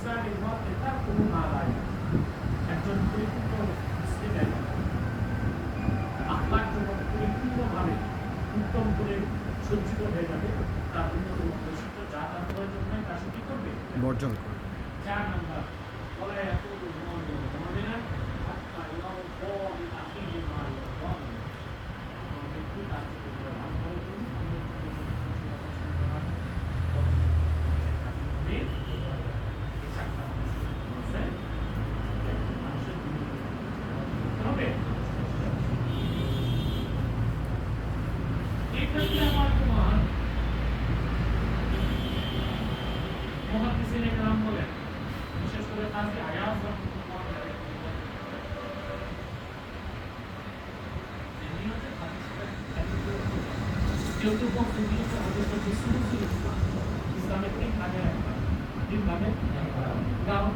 ইনসানি ওয়াকিতা কুলু মা লা একজন পরিপূর্ণ মুসলিমের আখলাক যখন পরিপূর্ণভাবে উত্তম করে সজ্জিত হয়ে যাবে তার অন্যতম বৈশিষ্ট্য যা তার প্রয়োজন নয় তা সে কি করবে বর্জন করবে। 4 নাম্বার ولا يقول المؤمن مؤمنا حتى يرضى بأخيه ما يرضى বিশেষ করে কাজী আয়াজ রহমাতুল্লাহ আলাইহি যেহেতু বক্তব্য অবশ্য ইসলামের 3 ভাগে 3 ভাগে কারণ